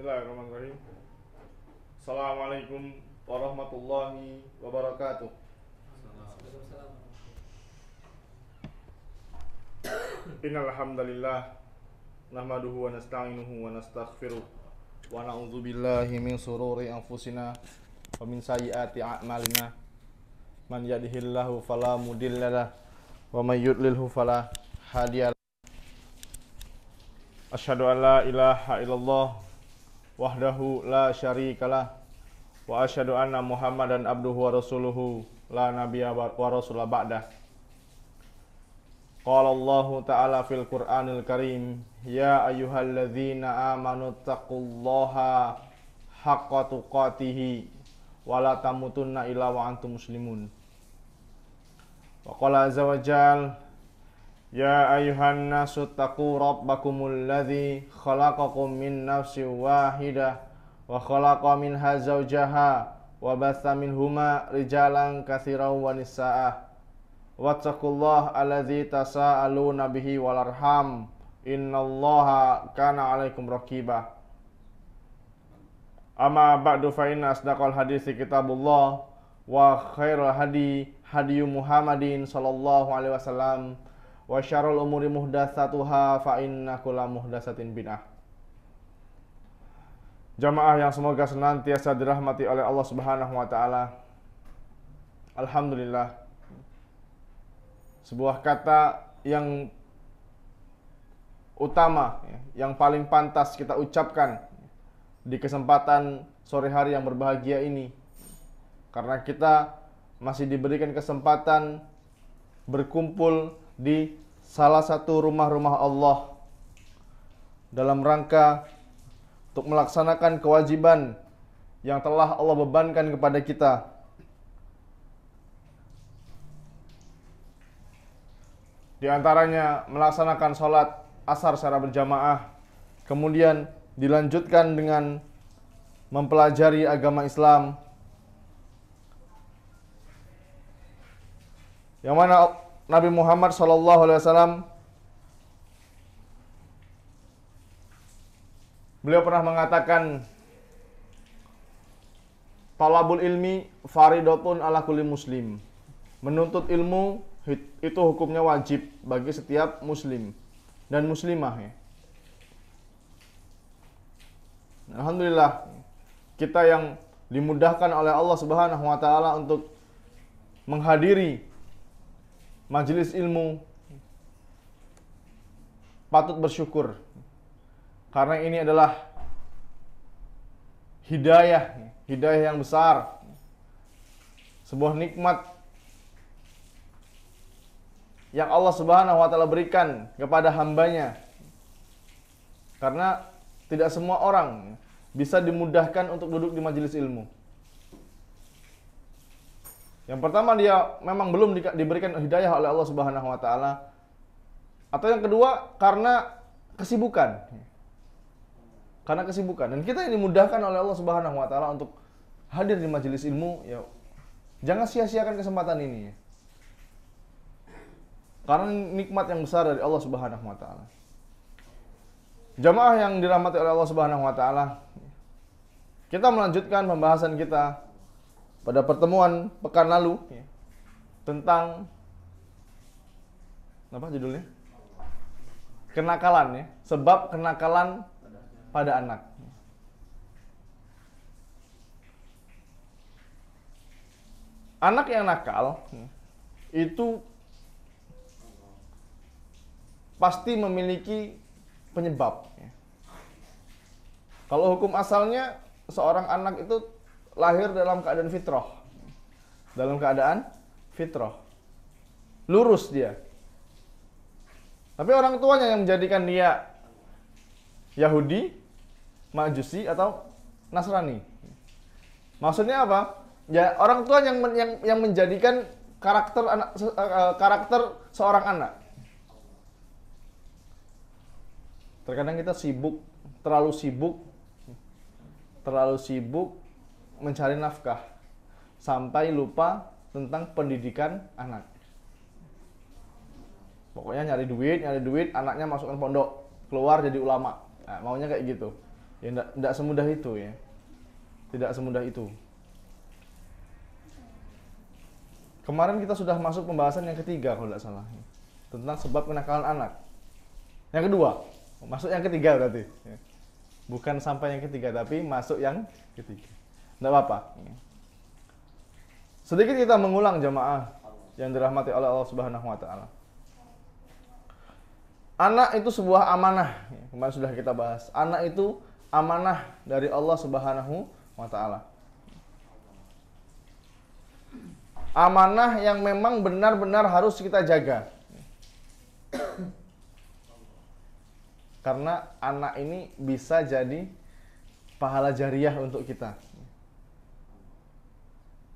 Bismillahirrahmanirrahim. Assalamualaikum warahmatullahi wabarakatuh. Innal hamdalillah nahmaduhu wa nasta'inuhu wa nastaghfiruh wa na'udzu billahi min sururi anfusina wa min sayyiati a'malina. Man yahdihillahu fala mudhillalah wa may yudlilhu fala hadiyalah. Asyhadu an la ilaha illallah wahdahu la syarikalah wa asyhadu anna Muhammadan abduhu wa rasuluhu la nabiyya wa rasula ba'dah. Qala Allah ta'ala fil Qur'anil Karim, ya ayyuhalladzina amanu taqullaha haqqa tuqatih wa la tamutunna illa wa antum muslimun. Wa qala azza wa jalla, ya ayyuhan nasu taqu rabbakumul ladzi khalaqakum min nafsin wahidah wa khalaqa minha zawjaha wa batha minhuma rijalan katsiran wa nisaa. Wattaqullaha alladzi tasaaluna bihi wal arham innallaha kana 'alaikum raqiba. Amma ba'du fa inna asdaqal haditsi kitabullah wa khairal hadi hadiyu Muhammadin sallallahu alaihi wasallam wa syarrul umuri muhdatsatuha fa inna kulla muhdatsatin bid'ah. Jamaah yang semoga senantiasa dirahmati oleh Allah Subhanahu wa taala. Alhamdulillah. Sebuah kata yang utama, yang paling pantas kita ucapkan di kesempatan sore hari yang berbahagia ini, karena kita masih diberikan kesempatan berkumpul di salah satu rumah-rumah Allah dalam rangka untuk melaksanakan kewajiban yang telah Allah bebankan kepada kita. Di antaranya melaksanakan sholat asar secara berjamaah, kemudian dilanjutkan dengan mempelajari agama Islam, yang mana Nabi Muhammad SAW beliau pernah mengatakan, talabul ilmi faridatun ala kulli muslim. Menuntut ilmu itu hukumnya wajib bagi setiap muslim dan muslimah, ya. Alhamdulillah, kita yang dimudahkan oleh Allah Subhanahu wa taala untuk menghadiri majelis ilmu patut bersyukur, karena ini adalah hidayah yang besar, sebuah nikmat yang Allah Subhanahu wa taala berikan kepada hambanya, karena tidak semua orang bisa dimudahkan untuk duduk di majelis ilmu. Yang pertama, dia memang belum diberikan hidayah oleh Allah Subhanahu wa taala. Atau yang kedua, karena kesibukan. Karena kesibukan. Dan kita ini dimudahkan oleh Allah Subhanahu wa taala untuk hadir di majelis ilmu, ya. Jangan sia-siakan kesempatan ini, ya. Karena nikmat yang besar dari Allah Subhanahu wa taala. Jamaah yang dirahmati oleh Allah Subhanahu wa taala, kita melanjutkan pembahasan kita pada pertemuan pekan lalu, ya, tentang apa judulnya? Kenakalan, ya. Sebab kenakalan pada anak. Anak yang nakal itu pasti memiliki penyebab, ya. Kalau hukum asalnya, seorang anak itu lahir dalam keadaan fitrah. Dalam keadaan fitrah. Lurus dia. Tapi orang tuanya yang menjadikan dia Yahudi, Majusi, atau Nasrani. Maksudnya apa? Ya, orang tua yang menjadikan karakter seorang anak. Terkadang kita terlalu sibuk mencari nafkah sampai lupa tentang pendidikan anak. Pokoknya nyari duit, anaknya masukkan pondok, keluar jadi ulama. Nah, maunya kayak gitu. Ya tidak semudah itu ya. Tidak semudah itu. Kemarin kita sudah masuk pembahasan yang ketiga kalau tidak salah. Tentang sebab kenakalan anak. Yang kedua, masuk yang ketiga berarti. Bukan sampai yang ketiga, tapi masuk yang ketiga. Tidak apa-apa. Sedikit kita mengulang jamaah yang dirahmati oleh Allah Subhanahu wa taala. Anak itu sebuah amanah. Kemarin sudah kita bahas. Anak itu amanah dari Allah Subhanahu wa taala. Amanah yang memang benar-benar harus kita jaga. Karena anak ini bisa jadi pahala jariah untuk kita.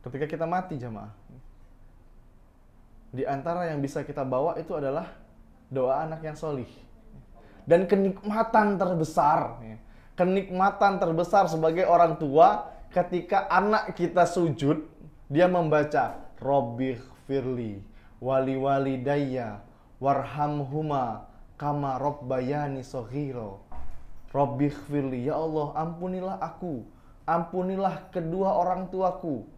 Ketika kita mati jamaah. Di antara yang bisa kita bawa itu adalah doa anak yang solih. Dan kenikmatan terbesar. Kenikmatan terbesar sebagai orang tua ketika anak kita sujud, dia membaca Robbighfirli wali walidayya warhamhuma kama rabbayani shaghira. Robbighfirli, ya Allah, ampunilah aku, ampunilah kedua orang tuaku,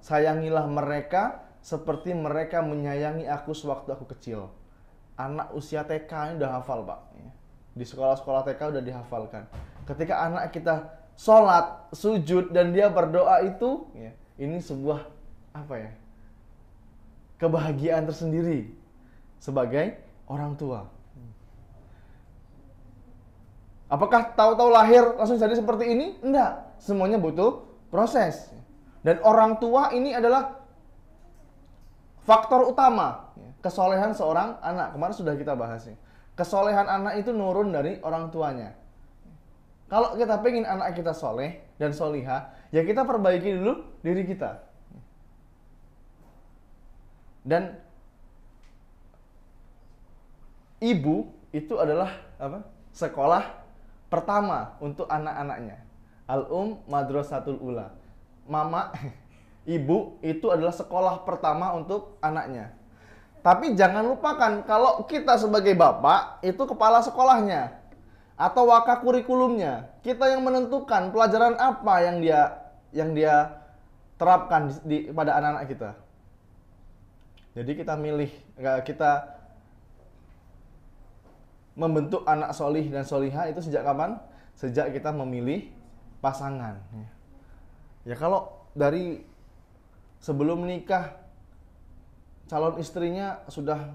sayangilah mereka seperti mereka menyayangi aku sewaktu aku kecil. Anak usia TK ini udah hafal, Pak. Di sekolah-sekolah TK udah dihafalkan. Ketika anak kita sholat, sujud, dan dia berdoa itu, ini sebuah kebahagiaan tersendiri sebagai orang tua. Apakah tahu-tahu lahir langsung jadi seperti ini? Enggak. Semuanya butuh proses. Dan orang tua ini adalah faktor utama kesolehan seorang anak. Kemarin sudah kita bahas. Kesolehan anak itu nurun dari orang tuanya. Kalau kita pengen anak kita soleh dan solihah, ya kita perbaiki dulu diri kita. Dan ibu itu adalah sekolah pertama untuk anak-anaknya. Madrasatul ula. Mama, ibu itu adalah sekolah pertama untuk anaknya. Tapi jangan lupakan kalau kita sebagai bapak itu kepala sekolahnya atau wakakurikulumnya. Kita yang menentukan pelajaran apa yang dia terapkan pada anak-anak kita. Jadi kita kita membentuk anak solih dan solihah itu sejak kapan? Sejak kita memilih pasangan. Ya kalau dari sebelum menikah calon istrinya sudah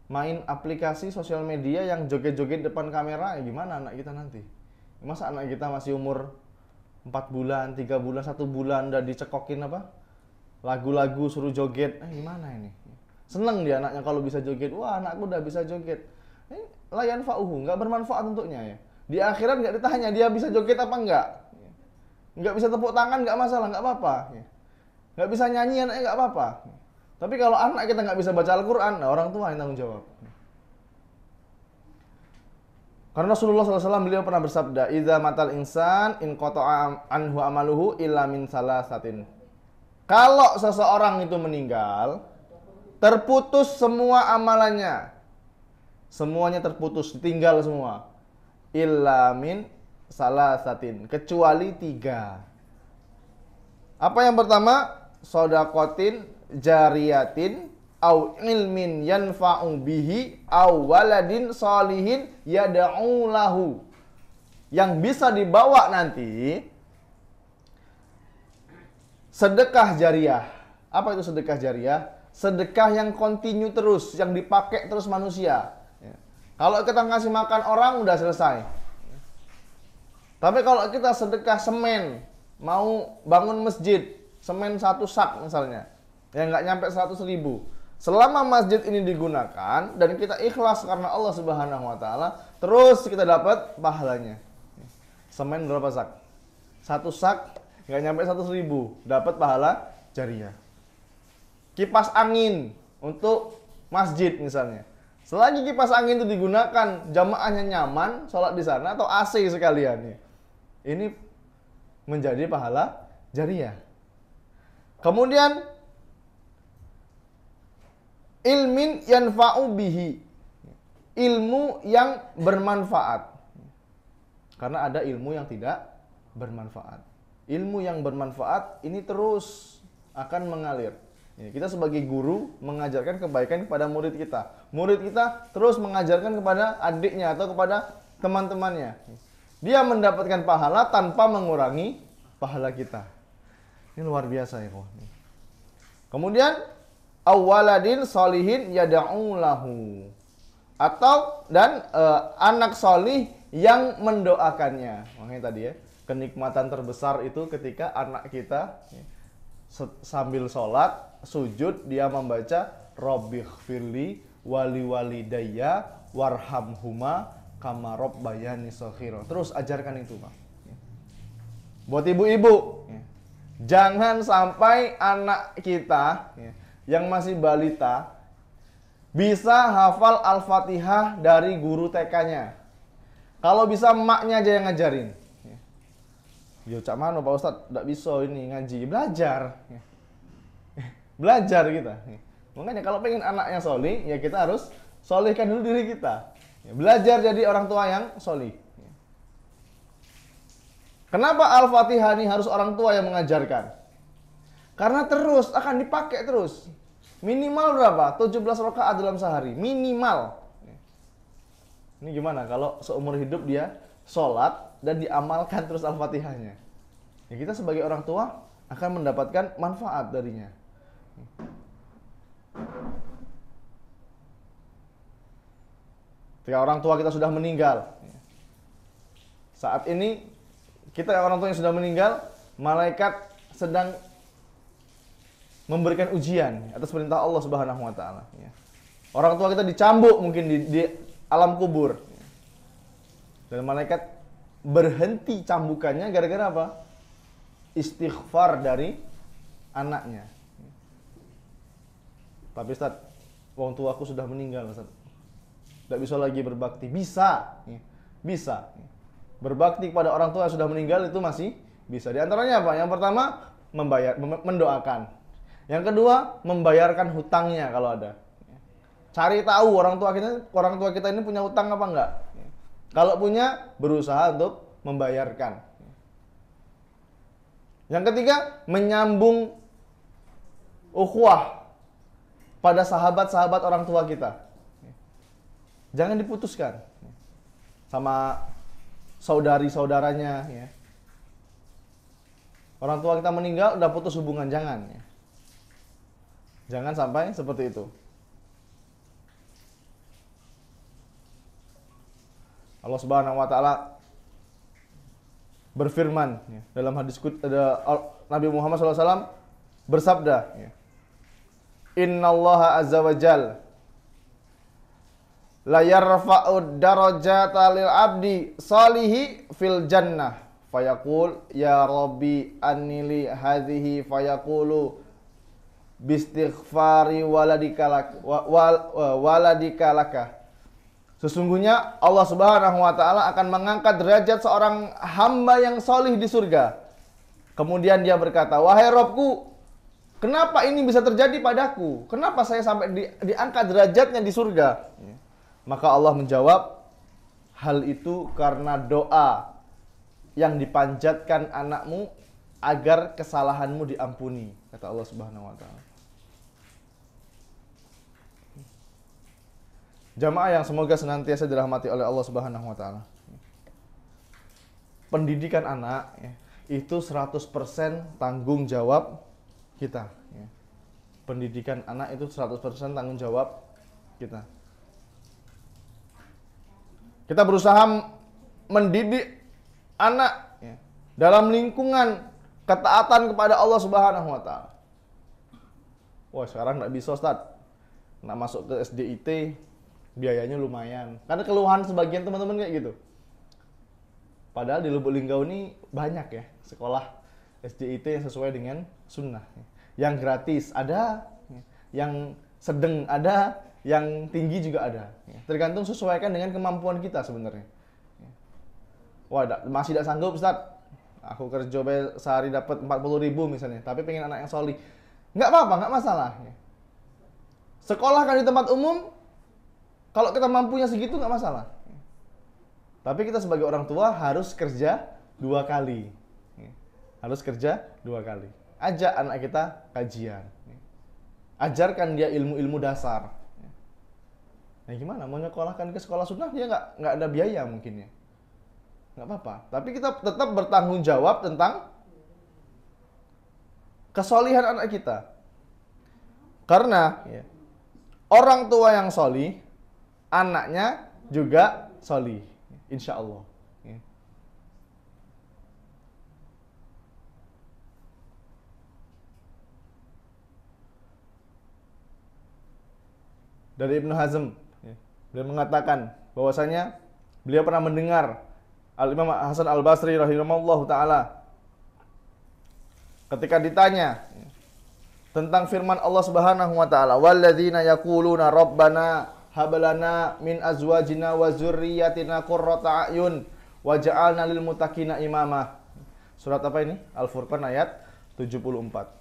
main aplikasi sosial media yang joget-joget depan kamera, ya gimana anak kita nanti? Masa anak kita masih umur 4 bulan, 3 bulan, 1 bulan udah dicekokin lagu-lagu suruh joget, gimana ini? Seneng dia anaknya kalau bisa joget. Wah, anakku udah bisa joget. Layan fa'uhu, nggak bermanfaat untuknya ya. Di akhirat nggak ditanya dia bisa joget apa enggak. Nggak bisa tepuk tangan nggak masalah, nggak apa-apa. Nggak bisa nyanyi anaknya nggak apa-apa. Tapi kalau anak kita nggak bisa baca Al-Quran, nah orang tua yang tanggung jawab. Karena Rasulullah SAW beliau pernah bersabda, "Idza matal insan in qata'a anhu amaluhu illa min salasatin." Kalau seseorang itu meninggal, terputus semua amalannya. Semuanya terputus, tinggal semua. Illa min salasatin, kecuali 3. Apa yang pertama? Shadaqatin jariyatin au ilmin yanfa'u bihi au waladin sholihin yad'u lahu. Yang bisa dibawa nanti sedekah jariah. Apa itu sedekah jariah? Sedekah yang kontinu terus, yang dipakai terus manusia. Kalau kita ngasih makan orang udah selesai. Tapi kalau kita sedekah semen, mau bangun masjid, semen 1 sak misalnya, yang nggak nyampe 100.000. Selama masjid ini digunakan dan kita ikhlas karena Allah Subhanahu wa taala, terus kita dapat pahalanya. Semen berapa sak? 1 sak nggak nyampe 100.000, dapat pahala jariah. Kipas angin untuk masjid misalnya. Selagi kipas angin itu digunakan, jamaahnya nyaman, sholat di sana atau AC sekalian. Ini menjadi pahala jariah. Kemudian ilmin yanfa'u bihi, ilmu yang bermanfaat. Karena ada ilmu yang tidak bermanfaat. Ilmu yang bermanfaat ini terus akan mengalir. Kita sebagai guru mengajarkan kebaikan kepada murid kita. Murid kita terus mengajarkan kepada adiknya atau kepada teman-temannya. Dia mendapatkan pahala tanpa mengurangi pahala kita. Ini luar biasa ya. Kemudian awaladin solihin yada'u lahu, atau dan anak solih yang mendoakannya. Makanya tadi ya, kenikmatan terbesar itu ketika anak kita sambil sholat sujud dia membaca Rabbighfirli wali walidayya warhamhuma kama rabbayani shaghira. Terus ajarkan itu, Pak. Buat ibu-ibu, jangan sampai anak kita yang masih balita bisa hafal Al-Fatihah dari guru TK-nya. Kalau bisa emaknya aja yang ngajarin. Yo cak mano Pak Ustadz, tidak bisa ini ngaji, belajar. Belajar kita. Makanya kalau pengen anaknya solih, ya kita harus solihkan dulu diri kita. Belajar jadi orang tua yang solih. Kenapa Al-Fatihah ini harus orang tua yang mengajarkan? Karena terus akan dipakai terus. Minimal berapa? 17 rakaat dalam sehari. Minimal. Ini gimana kalau seumur hidup dia sholat dan diamalkan terus Al-Fatihahnya? Ya kita sebagai orang tua akan mendapatkan manfaat darinya. Ketika orang tua kita sudah meninggal, saat ini kita orang tua yang sudah meninggal, malaikat sedang memberikan ujian atas perintah Allah Subhanahu wa taala. Orang tua kita dicambuk mungkin di alam kubur. Dan malaikat berhenti cambukannya gara-gara apa? Istighfar dari anaknya. Tapi Ustaz, wong tuaku sudah meninggal, Ustaz. Tidak bisa lagi berbakti. Bisa. Bisa. Berbakti kepada orang tua yang sudah meninggal itu masih bisa. Di antaranya apa? Yang pertama, mendoakan. Yang kedua, membayarkan hutangnya kalau ada. Cari tahu orang tua kita ini punya hutang apa enggak. Kalau punya, berusaha untuk membayarkan. Yang ketiga, menyambung ukhuwah pada sahabat-sahabat orang tua kita. Jangan diputuskan sama saudari-saudaranya. Orang tua kita meninggal, udah putus hubungan, jangan. Jangan sampai seperti itu. Allah Subhanahu wa taala berfirman dalam hadis Nabi Muhammad SAW bersabda, Innallaha azza wa jal la yarfa'ud darajata lil abdi salihi fil jannah fayaqul ya rabbi annili hadhihi fayaqulu bistighfari waladikalaka. Sesungguhnya Allah Subhanahu wa taala akan mengangkat derajat seorang hamba yang solih di surga. Kemudian dia berkata, wahai Robku, kenapa ini bisa terjadi padaku? Kenapa saya sampai diangkat derajatnya di surga? Maka Allah menjawab, hal itu karena doa yang dipanjatkan anakmu agar kesalahanmu diampuni, kata Allah Subhanahu wa taala. Jamaah yang semoga senantiasa dirahmati oleh Allah Subhanahu wa taala. Pendidikan anak itu 100% tanggung jawab kita. Pendidikan anak itu 100% tanggung jawab kita. Kita berusaha mendidik anak dalam lingkungan ketaatan kepada Allah Subhanahu wa taala. Wah, sekarang nggak bisa, Ustaz. Nak masuk ke SDIT biayanya lumayan. Karena keluhan sebagian teman-teman kayak gitu. Padahal di Lubuk Linggau ini banyak ya sekolah SDIT yang sesuai dengan sunnah. Yang gratis ada, yang sedang ada, yang tinggi juga ada. Tergantung sesuaikan dengan kemampuan kita sebenarnya. Wah, masih tidak sanggup Ustaz. Aku kerja sehari dapat 40.000 misalnya, tapi pengen anak yang solih. Nggak apa-apa, nggak masalah. Sekolah kan di tempat umum, kalau kita mampunya segitu nggak masalah. Tapi kita sebagai orang tua harus kerja 2 kali. Harus kerja 2 kali. Ajak anak kita kajian. Ajarkan dia ilmu-ilmu dasar. Nah gimana? Mau nyekolahkan ke sekolah sunnah dia nggak ada biaya mungkin ya. Nggak apa-apa. Tapi kita tetap bertanggung jawab tentang kesolihan anak kita. Karena orang tua yang solih, anaknya juga solih. Insya Allah. Dari Ibnu Hazm, beliau mengatakan bahwasanya beliau pernah mendengar Al-Imam Hasan Al-Basri rahimahullahu ta'ala ketika ditanya tentang firman Allah Subhanahu wa ta'ala, walladzina yaquluna rabbana hablana min azwajina wa dzurriyyatina qurrata a'yun waj'alna lil muttaqina imama. Surat apa ini? Al-Furqan ayat 74.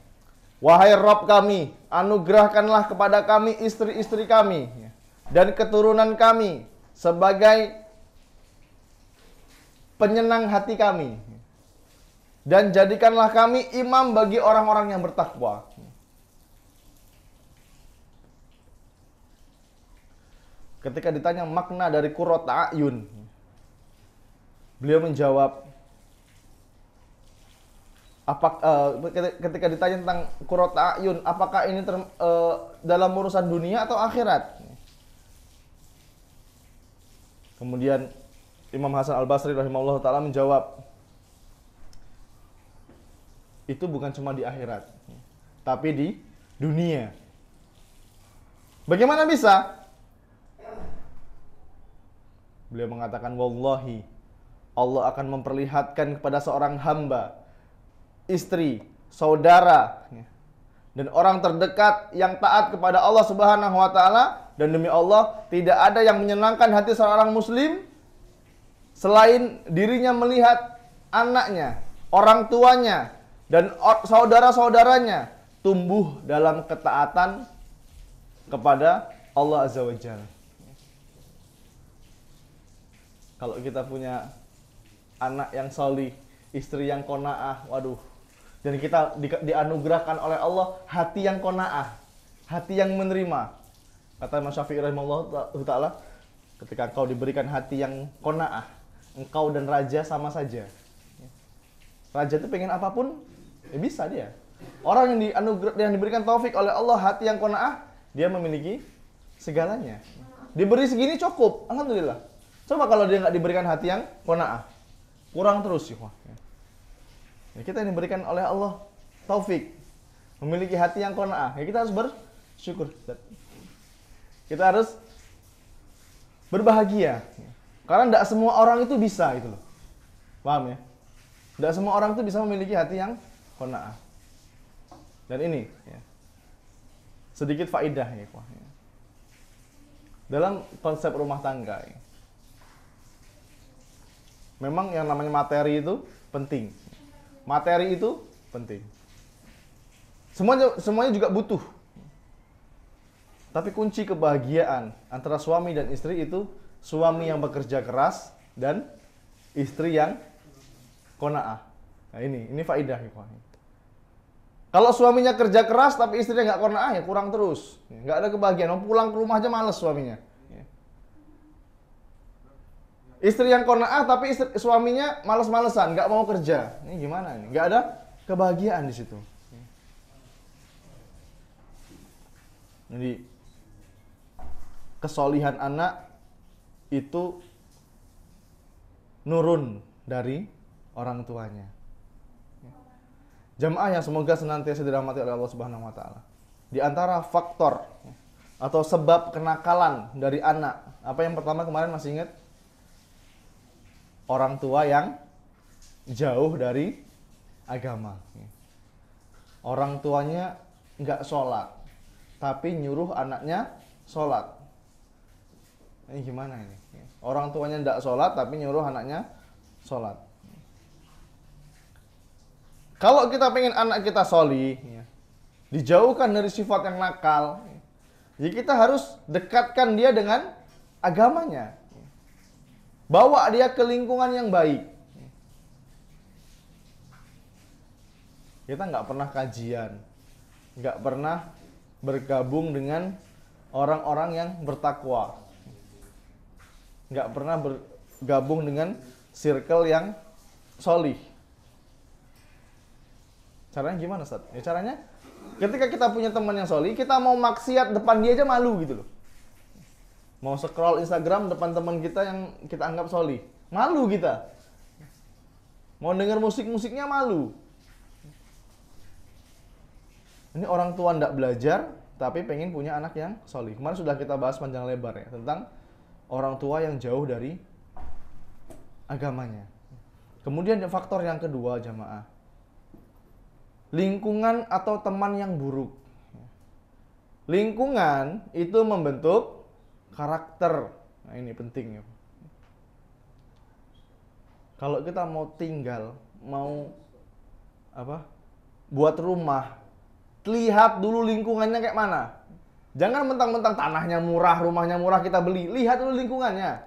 Wahai Rabb kami, anugerahkanlah kepada kami istri-istri kami dan keturunan kami sebagai penyenang hati kami. Dan jadikanlah kami imam bagi orang-orang yang bertakwa. Ketika ditanya makna dari qurrata a'yun, beliau menjawab, ketika ditanya tentang qurrata a'yun, apakah ini dalam urusan dunia atau akhirat? Kemudian Imam Hasan Al-Basri rahimahullah ta'ala menjawab, itu bukan cuma di akhirat, tapi di dunia. Bagaimana bisa? Beliau mengatakan, wallahi, Allah akan memperlihatkan kepada seorang hamba, istri, saudara, dan orang terdekat yang taat kepada Allah Subhanahu wa ta'ala, dan demi Allah tidak ada yang menyenangkan hati seorang muslim selain dirinya melihat anaknya, orang tuanya, dan saudara-saudaranya tumbuh dalam ketaatan kepada Allah Azza wa Jalla. Kalau kita punya anak yang solih, istri yang qanaah, waduh. Dan kita dianugerahkan oleh Allah hati yang qanaah, hati yang menerima. Kata Imam Syafi'i rahimahullah ta'ala, ketika engkau diberikan hati yang qanaah, engkau dan raja sama saja. Raja itu pengen apapun, bisa dia. Orang yang diberikan taufik oleh Allah hati yang qanaah, dia memiliki segalanya. Diberi segini cukup, alhamdulillah. Coba kalau dia nggak diberikan hati yang qanaah, kurang terus ya. Kita yang diberikan oleh Allah taufik, memiliki hati yang qanaah, ya kita harus bersyukur. Kita harus berbahagia. Karena tidak semua orang itu bisa itu loh. Paham ya? Tidak semua orang itu bisa memiliki hati yang qanaah. Dan ini sedikit faidah ya, dalam konsep rumah tangga. Memang yang namanya materi itu penting. Materi itu penting. Semuanya juga butuh. Tapi kunci kebahagiaan antara suami dan istri itu suami yang bekerja keras dan istri yang qanaah. Nah ini faidah ya. Kalau suaminya kerja keras tapi istrinya nggak qanaah, ya kurang terus. Nggak ada kebahagiaan. Pulang ke rumah aja males suaminya. Istri yang qanaah tapi suaminya males-malesan, nggak mau kerja. Ini gimana ini? Nggak ada kebahagiaan di situ. Jadi kesolihan anak itu nurun dari orang tuanya. Jamaah yang semoga senantiasa dirahmati oleh Allah Subhanahu wa taala. Di antara faktor atau sebab kenakalan dari anak, apa yang pertama kemarin masih ingat? Orang tua yang jauh dari agama. Orang tuanya nggak sholat, tapi nyuruh anaknya sholat. Ini gimana ini? Orang tuanya nggak sholat, tapi nyuruh anaknya sholat. Kalau kita pengen anak kita sholih, dijauhkan dari sifat yang nakal, jadi kita harus dekatkan dia dengan agamanya. Bawa dia ke lingkungan yang baik. Kita nggak pernah kajian, nggak pernah bergabung dengan orang-orang yang bertakwa, nggak pernah bergabung dengan circle yang solih. Caranya gimana, Ustaz? Ya caranya ketika kita punya teman yang solih, kita mau maksiat depan dia aja malu gitu loh. Mau scroll Instagram depan teman kita yang kita anggap solih, malu kita. Mau denger musik-musiknya malu. Ini orang tua ndak belajar, tapi pengen punya anak yang solih. Kemarin sudah kita bahas panjang lebar ya, tentang orang tua yang jauh dari agamanya. Kemudian faktor yang kedua, jamaah. Lingkungan atau teman yang buruk. Lingkungan itu membentuk karakter. Nah, ini penting ya. Kalau kita mau tinggal, mau buat rumah, lihat dulu lingkungannya kayak mana. Jangan mentang-mentang tanahnya murah, rumahnya murah kita beli. Lihat dulu lingkungannya.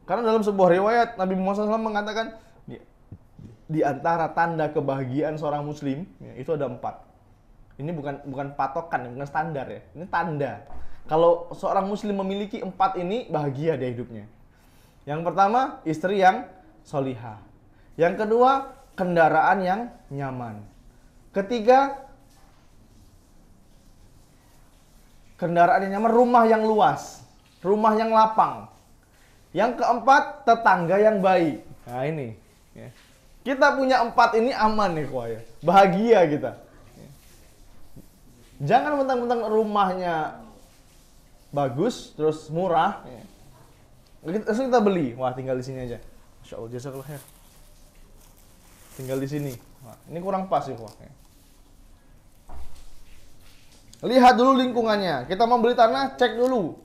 Karena dalam sebuah riwayat Nabi Muhammad SAW mengatakan di antara tanda kebahagiaan seorang muslim itu ada 4. Ini bukan patokan, bukan standar ya. Ini tanda. Kalau seorang muslim memiliki 4 ini, bahagia dia hidupnya. Yang pertama, istri yang solihah. Yang kedua, kendaraan yang nyaman. Ketiga, kendaraan yang nyaman, rumah yang luas, rumah yang lapang. Yang keempat, tetangga yang baik. Nah ini, ya. Kita punya 4 ini aman nih, ya. Bahagia kita. Jangan mentang-mentang rumahnya bagus, terus murah, ya. Terus kita beli, wah tinggal di sini aja. Masya Allah, jazakallah khair. Tinggal di sini. Wah, ini kurang pas ya, ya. Lihat dulu lingkungannya. Kita mau beli tanah, cek dulu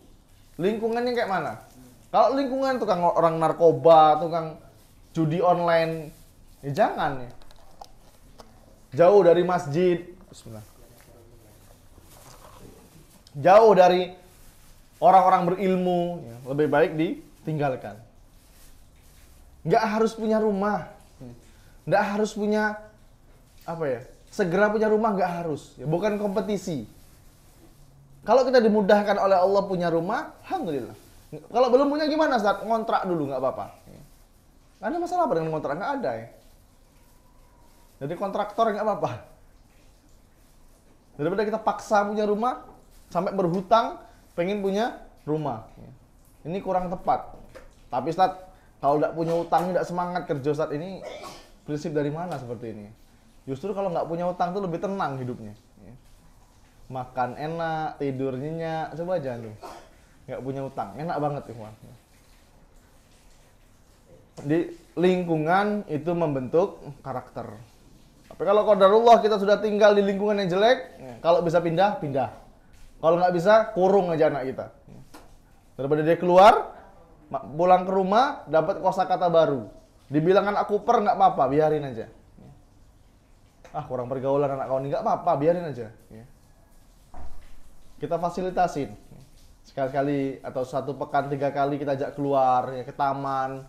lingkungannya kayak mana. Kalau lingkungan tukang orang narkoba, tukang judi online, ya jangan ya. Jauh dari masjid. Bismillah. Jauh dari orang-orang berilmu, ya, lebih baik ditinggalkan. Nggak harus punya rumah, nggak harus punya segera punya rumah, nggak harus. Ya, bukan kompetisi. Kalau kita dimudahkan oleh Allah punya rumah, alhamdulillah. Kalau belum punya gimana, Ustaz? Ngontrak dulu, nggak apa-apa. Ada masalah apa dengan kontrak? Nggak ada ya. Jadi kontraktor nggak apa-apa. Daripada kita paksa punya rumah, sampai berhutang, pengen punya rumah. Ini kurang tepat. Tapi Ustaz, kalau nggak punya utang, nggak semangat kerja, Ustaz, ini prinsip dari mana seperti ini? Justru kalau nggak punya utang tuh lebih tenang hidupnya. Makan enak, tidur nyenyak, coba aja tuh. Nggak punya utang, enak banget tuh. Di lingkungan itu membentuk karakter. Tapi kalau qadarullah kita sudah tinggal di lingkungan yang jelek, kalau bisa pindah, pindah. Kalau nggak bisa, kurung aja anak kita. Daripada dia keluar, pulang ke rumah, dapat kosakata baru. Dibilang anak kuper nggak apa-apa, biarin aja. Kurang pergaulan anak kau ini, nggak apa-apa, biarin aja. Kita fasilitasin. Sekali-kali atau 1 pekan 3 kali kita ajak keluar, ya, ke taman,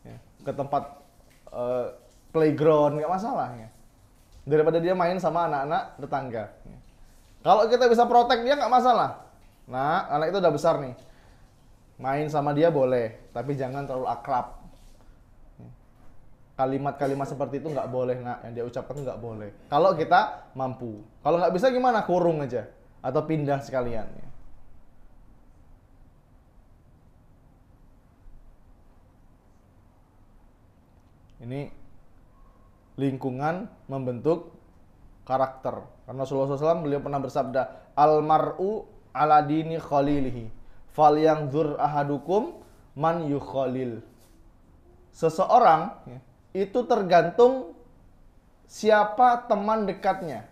ya, ke tempat playground, nggak masalah. Ya. Daripada dia main sama anak-anak tetangga. Ya. Kalau kita bisa protek dia nggak masalah. Nah, anak itu udah besar nih. Main sama dia boleh, tapi jangan terlalu akrab. Kalimat-kalimat seperti itu nggak boleh, nak. Yang dia ucapkan itu nggak boleh. Kalau kita mampu. Kalau nggak bisa gimana? Kurung aja. Atau pindah sekalian. Ya. Ini lingkungan membentuk karakter. Karena Rasulullah SAW beliau pernah bersabda, Al-mar'u ala dini khalilihi, fal yang dzur ahadukum man yukhalil. Seseorang itu tergantung siapa teman dekatnya.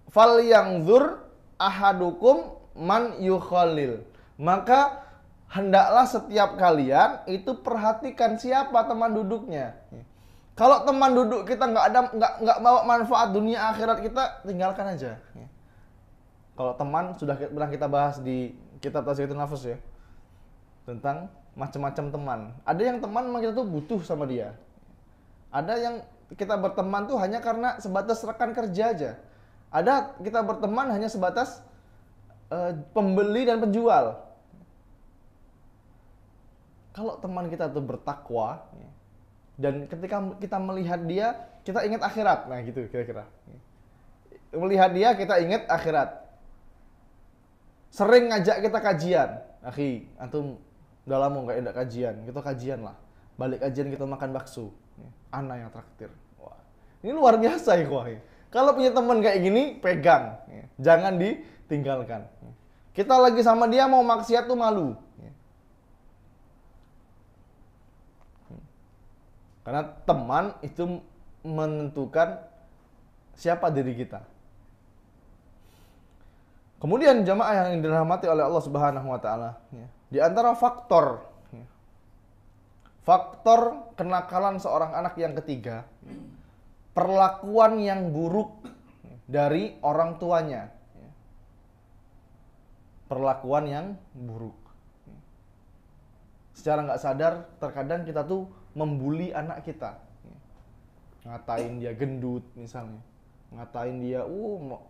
Fal yang dzur ahadukum man yukhalil. Maka hendaklah setiap kalian itu perhatikan siapa teman duduknya. Kalau teman duduk kita nggak bawa manfaat dunia akhirat kita, tinggalkan aja. Kalau teman sudah pernah kita bahas di kitab Tazkiyatun Nafs ya. tentang macam-macam teman. Ada yang teman memang kita tuh butuh sama dia. Ada yang kita berteman tuh hanya karena sebatas rekan kerja aja. Ada kita berteman hanya sebatas pembeli dan penjual. Kalau teman kita tuh bertakwa, dan ketika kita melihat dia, kita ingat akhirat. Nah gitu kira-kira. Melihat dia, kita ingat akhirat. Sering ngajak kita kajian. Akhi, antum udah lama nggak ada kajian. Kita kajian lah. Balik kajian kita makan bakso. Ana yang traktir. Wah, ini luar biasa ya. Kalau punya teman kayak gini, pegang. Jangan ditinggalkan. Kita lagi sama dia mau maksiat tuh malu. Karena teman itu menentukan siapa diri kita. Kemudian jamaah yang dirahmati oleh Allah Subhanahu wa taala, di antara faktor kenakalan seorang anak yang ketiga, perlakuan yang buruk dari orang tuanya. Perlakuan yang buruk. Secara nggak sadar, terkadang kita tuh membuli anak kita. Ngatain dia gendut misalnya. Ngatain dia,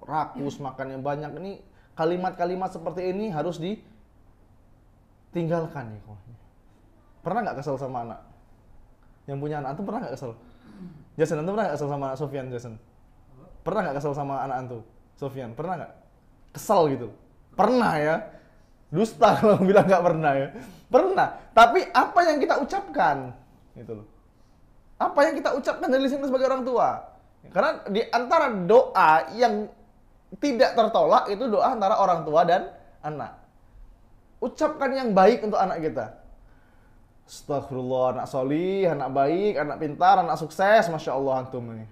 rakus, makannya banyak. Ini kalimat-kalimat seperti ini harus ditinggalkan ya. Pernah nggak kesel sama anak? Yang punya anak antum pernah nggak kesel? Jason, antum pernah nggak kesel sama anak Sofyan, Jason? Pernah nggak kesel sama anak antum? Sofyan, pernah nggak? Kesel gitu? Pernah ya? Dusta kalau bilang nggak pernah ya. Pernah. Tapi apa yang kita ucapkan? Gitu loh. Apa yang kita ucapkan dari lisan sebagai orang tua? Karena di antara doa yang tidak tertolak itu doa antara orang tua dan anak. Ucapkan yang baik untuk anak kita. Astagfirullah, anak solih, anak baik, anak pintar, anak sukses, masya Allah antum ini.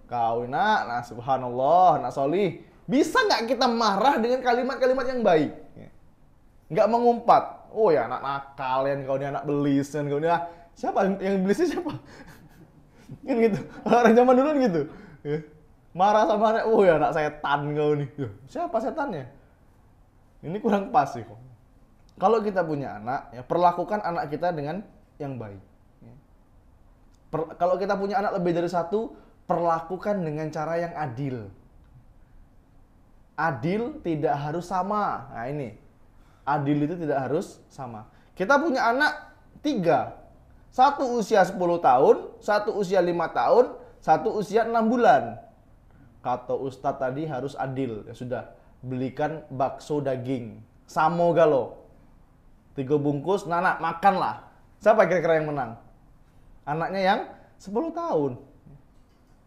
Kau nak, nah subhanallah, anak solih. Bisa nggak kita marah dengan kalimat-kalimat yang baik? Nggak mengumpat. Oh ya anak nakal, kau ini anak belis, kau ini siapa yang belisnya siapa? Kan gitu. Orang zaman dulu kan gitu. Marah sama anak, oh ya anak setan kau nih. Siapa setannya? Ini kurang pas sih kok. Kalau kita punya anak, ya perlakukan anak kita dengan yang baik. Kalau kita punya anak lebih dari satu, perlakukan dengan cara yang adil. Adil tidak harus sama. Nah ini, adil itu tidak harus sama. Kita punya anak 3. Satu usia 10 tahun, satu usia 5 tahun, satu usia 6 bulan. Kata Ustadz tadi harus adil. Ya sudah, belikan bakso daging. Samo galo. 3 bungkus, nak makanlah. Siapa kira-kira yang menang? Anaknya yang 10 tahun.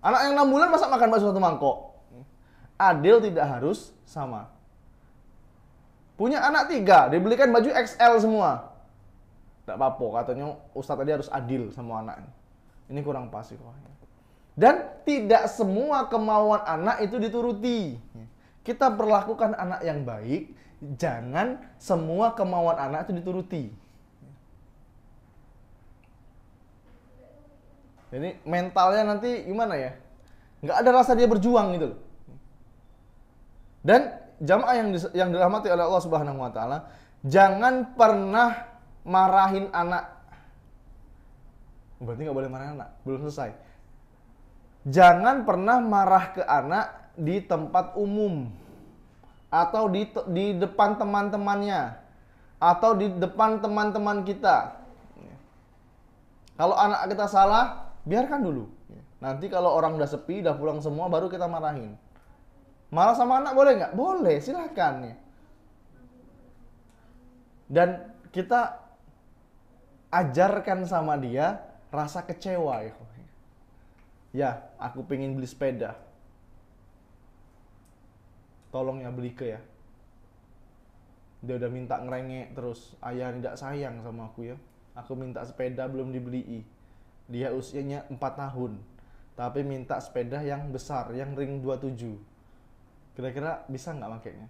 Anak yang 6 bulan masa makan bakso 1 mangkok? Adil tidak harus sama. Punya anak 3, dibelikan baju XL semua. Tidak apa-apa, katanya Ustadz tadi harus adil sama anak. Ini kurang pas sih. Dan tidak semua kemauan anak itu dituruti. Kita perlakukan anak yang baik, jangan semua kemauan anak itu dituruti. Jadi mentalnya nanti gimana ya? Nggak ada rasa dia berjuang gitu loh. Dan jamaah yang dirahmati oleh Allah Subhanahu wa taala, jangan pernah marahin anak. Berarti nggak boleh marahin anak, belum selesai. Jangan pernah marah ke anak di tempat umum atau di depan teman-temannya atau di depan teman-teman kita. Kalau anak kita salah, biarkan dulu. Nanti kalau orang udah sepi, udah pulang semua, baru kita marahin. Marah sama anak boleh nggak? Boleh, silakan. Dan kita ajarkan sama dia rasa kecewa. Ya, aku pengen beli sepeda. Tolong ya beli ke ya. Dia udah minta ngerengek terus. Ayah tidak sayang sama aku ya. Aku minta sepeda belum dibeli. Dia usianya 4 tahun. Tapi minta sepeda yang besar, yang ring 27. Kira-kira bisa nggak makainya?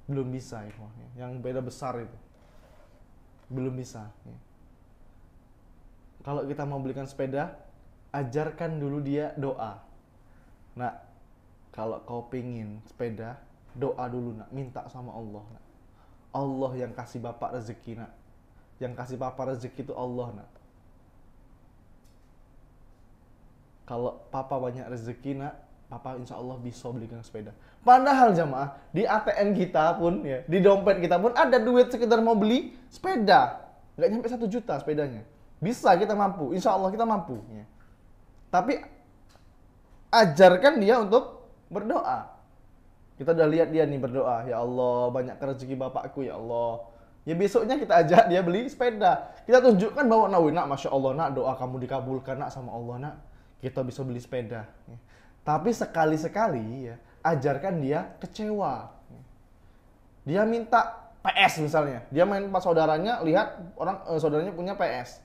Belum bisa ya. Yang beda besar itu. Belum bisa. Kalau kita mau belikan sepeda, ajarkan dulu dia doa. Nah, kalau kau pingin sepeda, doa dulu nak, minta sama Allah. Nak. Allah yang kasih bapak rezeki nak. Yang kasih papa rezeki itu Allah, nak. Kalau papa banyak rezeki, nak, papa insya Allah bisa belikan sepeda. Padahal jamaah, di ATM kita pun, ya, di dompet kita pun ada duit sekedar mau beli sepeda. Nggak nyampe 1 juta sepedanya. Bisa kita mampu, insya Allah kita mampu. Ya. Tapi ajarkan dia untuk berdoa. Kita udah lihat dia nih berdoa, ya Allah banyak rezeki bapakku ya Allah. Ya besoknya kita ajak dia beli sepeda. Kita tunjukkan bahwa nak, masya Allah nak, doa kamu dikabulkan nak sama Allah nak. Kita bisa beli sepeda. Ya. Tapi sekali-sekali ya, ajarkan dia kecewa. Dia minta PS misalnya. Dia main pas saudaranya, lihat orang saudaranya punya PS.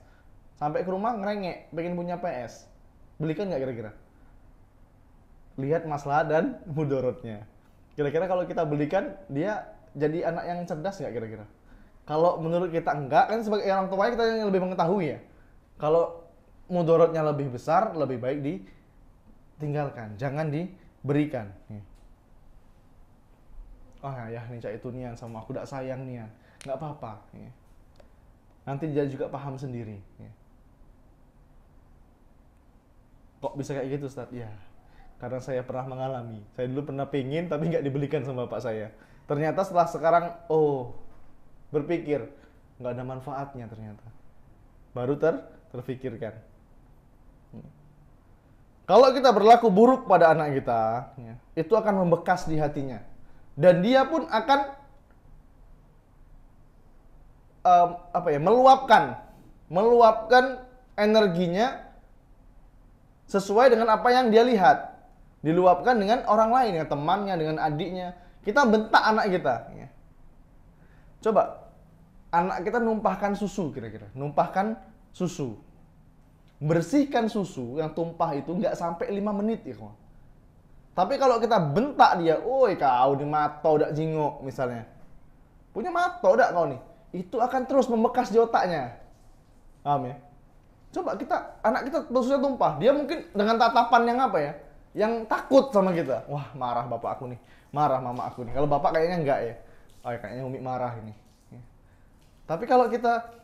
Sampai ke rumah ngerengek, pengen punya PS. Belikan nggak kira-kira? Lihat masalah dan mudorotnya. Kira-kira kalau kita belikan, dia jadi anak yang cerdas nggak kira-kira? Kalau menurut kita enggak, kan sebagai orang tuanya kita yang lebih mengetahui ya. Kalau mudorotnya lebih besar, lebih baik ditinggalkan, jangan diberikan. Ya nih cak itu nian sama aku tidak sayang nian, nggak apa-apa. Ya. Nanti dia juga paham sendiri. Ya. Kok bisa kayak gitu Ustaz? Ya, karena saya pernah mengalami. Saya dulu pernah pingin tapi nggak dibelikan sama bapak saya. Ternyata setelah sekarang, berpikir nggak ada manfaatnya ternyata. Baru terfikirkan. Kalau kita berlaku buruk pada anak kita, ya, itu akan membekas di hatinya. Dan dia pun akan meluapkan energinya sesuai dengan apa yang dia lihat. Diluapkan dengan orang lain, dengan temannya, dengan adiknya. Kita bentak anak kita. Ya. Coba, anak kita numpahkan susu kira-kira. Numpahkan susu. Bersihkan susu yang tumpah itu nggak sampai 5 menit ya kawan. Tapi kalau kita bentak dia, "Oi kau di mata udah jingok," misalnya. Punya mata udah kau nih. Itu akan terus membekas di otaknya. Paham ya? Coba anak kita susunya tumpah. Dia mungkin dengan tatapan yang apa ya? Yang takut sama kita. Wah, marah bapak aku nih. Marah mama aku nih. Kalau bapak kayaknya enggak ya. Kayaknya Umi marah ini. Tapi kalau kita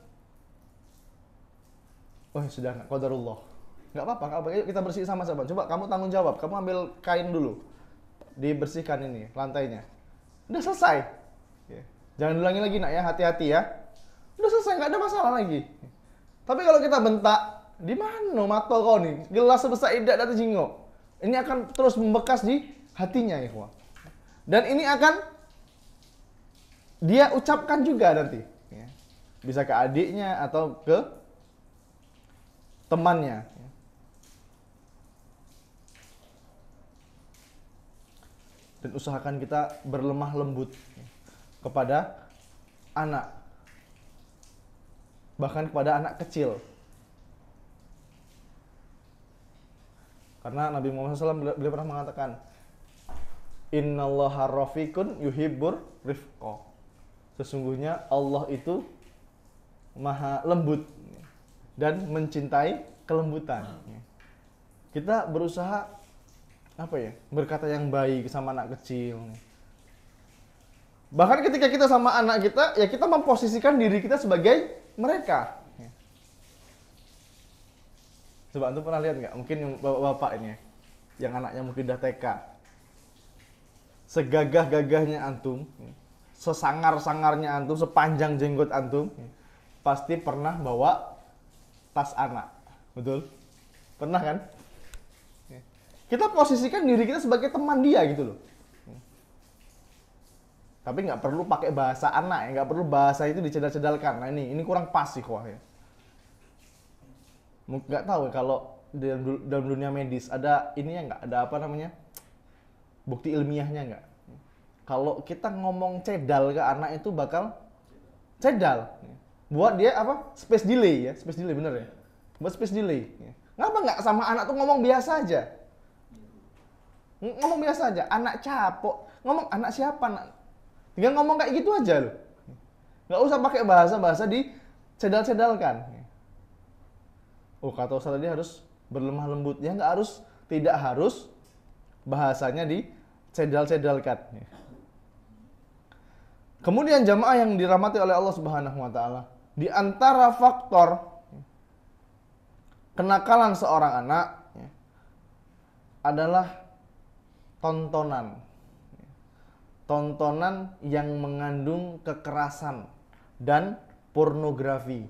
sudah enggak, qadarullah. Enggak apa-apa, yuk kita bersih sama-sama. Coba kamu tanggung jawab, kamu ambil kain dulu. Dibersihkan ini lantainya. Udah selesai. Jangan ulangi lagi nak ya, hati-hati ya. Udah selesai, enggak ada masalah lagi. Tapi kalau kita bentak, di mana mata kau nih? Gelas sebesar idak dan jingok. Ini akan terus membekas di hatinya ya, kawan. Dan ini akan dia ucapkan juga nanti. Bisa ke adiknya atau ke temannya. Dan usahakan kita berlemah lembut kepada anak. Bahkan kepada anak kecil. Karena Nabi Muhammad SAW beliau pernah mengatakan, Innallaha rafiqun yuhibbur rifqa. Sesungguhnya Allah itu maha lembut dan mencintai kelembutan. Kita berusaha berkata yang baik sama anak kecil. Bahkan ketika kita sama anak kita, ya kita memposisikan diri kita sebagai mereka. Coba antum pernah lihat nggak? Mungkin yang bapak-bapak ini, yang anaknya mungkin udah TK. Segagah-gagahnya antum, sesangar-sangarnya antum, sepanjang jenggot antum, pasti pernah bawa tas anak. Betul? Pernah kan? Kita posisikan diri kita sebagai teman dia gitu loh. Tapi nggak perlu pakai bahasa anak ya, nggak perlu bahasa itu dicedal-cedalkan. Nah ini kurang pas sih ya. Nggak tahu ya, kalau dalam dunia medis ada ininya nggak? Ada apa namanya? Bukti ilmiahnya nggak? Kalau kita ngomong cedal ke anak itu bakal cedal. Buat dia apa? Space delay ya, space delay bener ya? Buat space delay. Ngapa nggak sama anak tuh ngomong biasa aja? Ngomong biasa aja, anak capok. Ngomong anak siapa nak? Tinggal ngomong kayak gitu aja loh. Nggak usah pakai bahasa-bahasa dicedal-cedalkan. Kata Ustaz tadi harus berlemah lembut. Ya tidak harus bahasanya dicedal-cedalkan. Kemudian jamaah yang dirahmati oleh Allah Subhanahu wa taala, Di antara faktor kenakalan seorang anak adalah tontonan. Tontonan yang mengandung kekerasan dan pornografi.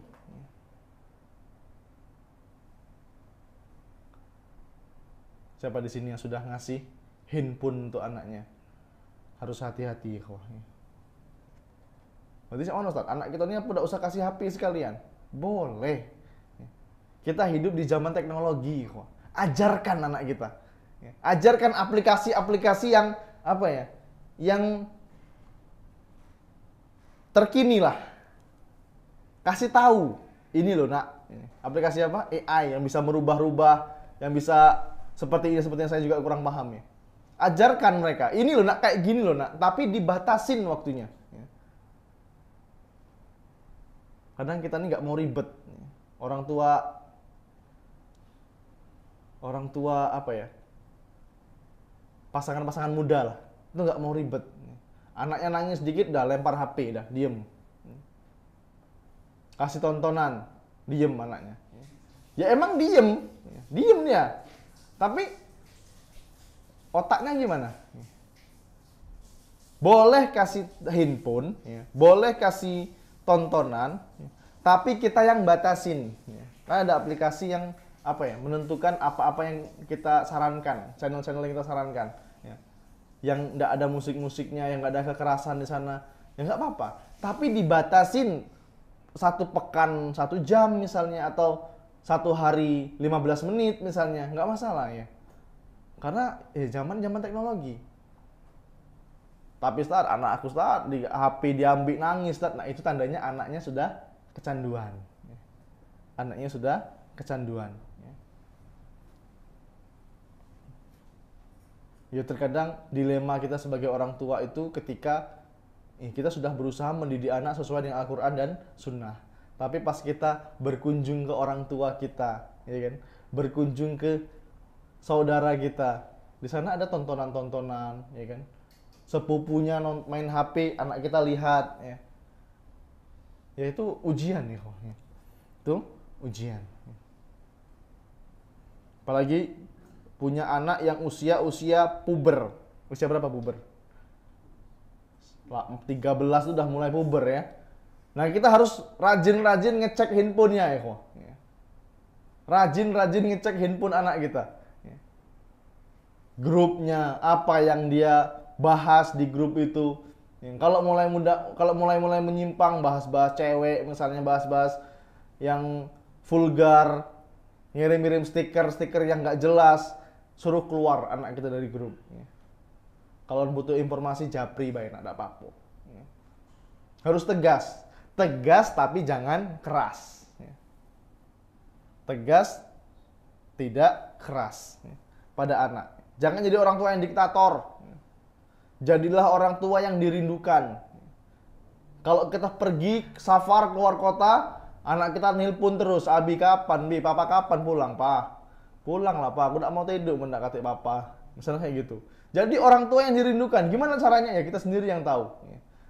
Siapa di sini yang sudah ngasih handphone untuk anaknya? Harus hati-hati, Berarti sama Ustaz, anak kita ini tidak usah kasih HP sekalian. Boleh. Kita hidup di zaman teknologi, ajarkan anak kita. Ajarkan aplikasi-aplikasi yang apa ya? Yang terkini lah. Kasih tahu, ini loh nak, aplikasi apa? AI yang bisa merubah-rubah, yang bisa seperti ini, seperti yang saya juga kurang paham ya. Ajarkan mereka, ini loh nak, kayak gini loh nak, tapi dibatasin waktunya. Kadang kita ini nggak mau ribet. Orang tua apa ya? Pasangan-pasangan muda lah, itu nggak mau ribet. Anaknya nangis sedikit, dah lempar HP, dah diem. Kasih tontonan, diem anaknya. Ya emang diem dia. Tapi otaknya gimana? Boleh kasih handphone, boleh kasih tontonan, tapi kita yang batasin. Karena ada aplikasi yang apa ya, menentukan apa-apa yang kita sarankan, channel-channel yang kita sarankan. Yang nggak ada musik-musiknya, yang nggak ada kekerasan di sana, ya nggak apa-apa. Tapi dibatasin 1 pekan 1 jam misalnya, atau 1 hari 15 menit misalnya, nggak masalah ya. Karena zaman teknologi. Tapi Ustaz, anak aku Ustaz, di HP diambil nangis Ustaz. Nah itu tandanya anaknya sudah kecanduan. Anaknya sudah kecanduan. Ya terkadang dilema kita sebagai orang tua itu ketika kita sudah berusaha mendidik anak sesuai dengan Al-Quran dan Sunnah. Tapi pas kita berkunjung ke orang tua kita, ya kan, berkunjung ke saudara kita, di sana ada tontonan-tontonan, ya kan, sepupunya main HP, anak kita lihat, ya itu ujian nih, itu ujian. Apalagi punya anak yang usia puber. Usia berapa puber? 13 itu udah mulai puber ya. Nah kita harus rajin-rajin ngecek handphonenya ya. Rajin-rajin ngecek handphone anak kita. Grupnya, apa yang dia bahas di grup itu. Kalau mulai menyimpang, bahas-bahas cewek, misalnya bahas-bahas yang vulgar, ngirim-ngirim stiker yang nggak jelas, suruh keluar anak kita dari grup. Kalau butuh informasi japri baik, nak apa-apa. Harus tegas tapi jangan keras. Tegas, tidak keras pada anak. Jangan jadi orang tua yang diktator. Jadilah orang tua yang dirindukan. Kalau kita pergi safar keluar kota, anak kita nelpon terus, Abi kapan, Bi, Papa kapan pulang, Pak? Pulang lah Pak, aku gak mau tidur mendekati Papa. Misalnya kayak gitu. Jadi orang tua yang dirindukan, gimana caranya ya kita sendiri yang tahu.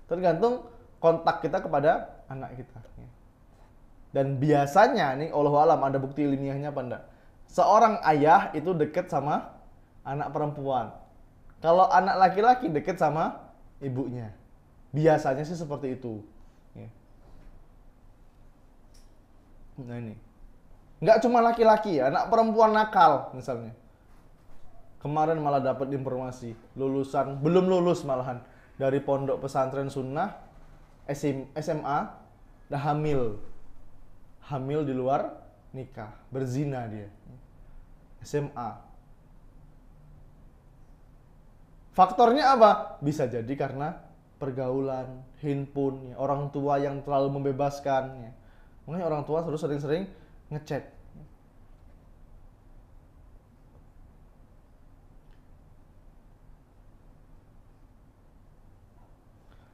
Tergantung kontak kita kepada anak kita. Dan biasanya nih, Allahualam, ada bukti ilmiahnya apa enggak? Seorang ayah itu deket sama anak perempuan. Kalau anak laki-laki deket sama ibunya. Biasanya sih seperti itu. Nah ini. Nggak cuma laki-laki ya, anak perempuan nakal misalnya. Kemarin malah dapat informasi, belum lulus malahan, dari pondok pesantren sunnah, SMA, dah hamil. Hamil di luar nikah, berzina dia. SMA. Faktornya apa? Bisa jadi karena pergaulan, handphone, orang tua yang terlalu membebaskan. Makanya orang tua harus sering-sering ngecek.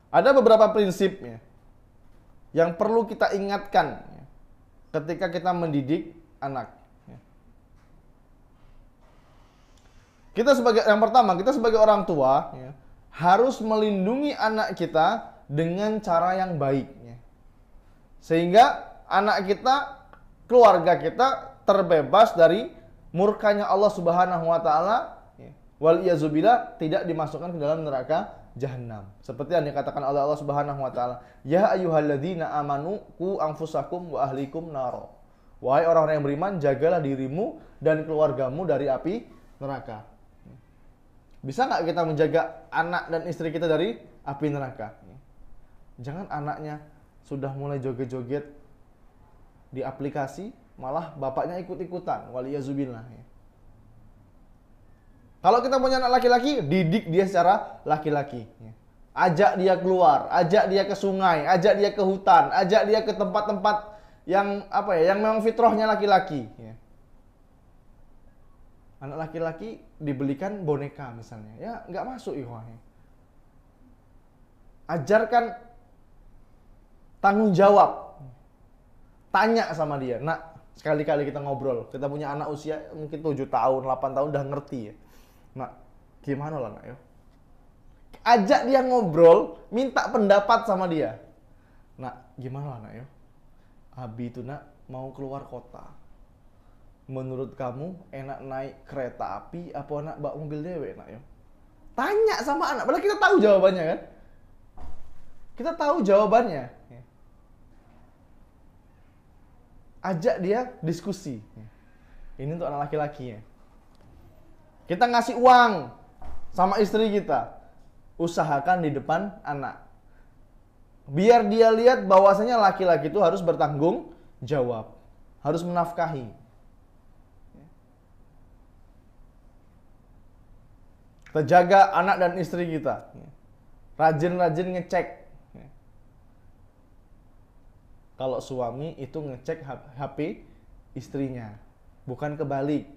Ada beberapa prinsip yang perlu kita ingatkan ketika kita mendidik anak. Yang pertama, kita sebagai orang tua harus melindungi anak kita dengan cara yang baik. Sehingga anak kita, keluarga kita terbebas dari murkanya Allah Subhanahu wa taala, wal iyazubillah, tidak dimasukkan ke dalam neraka jahanam. Seperti yang dikatakan oleh Allah Subhanahu wa taala, "Ya ayyuhalladzina amanu qu anfusakum wa ahlikum naro." Wahai orang-orang yang beriman, jagalah dirimu dan keluargamu dari api neraka. Bisa nggak kita menjaga anak dan istri kita dari api neraka? Jangan anaknya sudah mulai joget-joget di aplikasi, malah bapaknya ikut-ikutan. Waliyazubillah. Kalau kita punya anak laki-laki, didik dia secara laki-laki. Ajak dia keluar, ajak dia ke sungai, ajak dia ke hutan, ajak dia ke tempat-tempat yang yang memang fitrahnya laki-laki. Anak laki-laki dibelikan boneka misalnya, ya nggak masuk ikhwah. Ajarkan tanggung jawab. Tanya sama dia, nak, sekali-kali kita ngobrol. Kita punya anak usia mungkin 7 tahun, 8 tahun udah ngerti ya. Nak, gimana lah nak ya? Ajak dia ngobrol, minta pendapat sama dia. Nak, gimana lah nak ya? Abi itu nak mau keluar kota. Menurut kamu enak naik kereta api apa nak bawa mobil dewe nak ya? Tanya sama anak, padahal kita tahu jawabannya kan? Kita tahu jawabannya. Ajak dia diskusi. Ini untuk anak laki-laki ya. Kita ngasih uang sama istri kita, usahakan di depan anak. Biar dia lihat bahwasanya laki-laki itu harus bertanggung jawab, harus menafkahi. Kita jaga anak dan istri kita. Rajin-rajin ngecek. Kalau suami itu ngecek HP istrinya, bukan kebalik.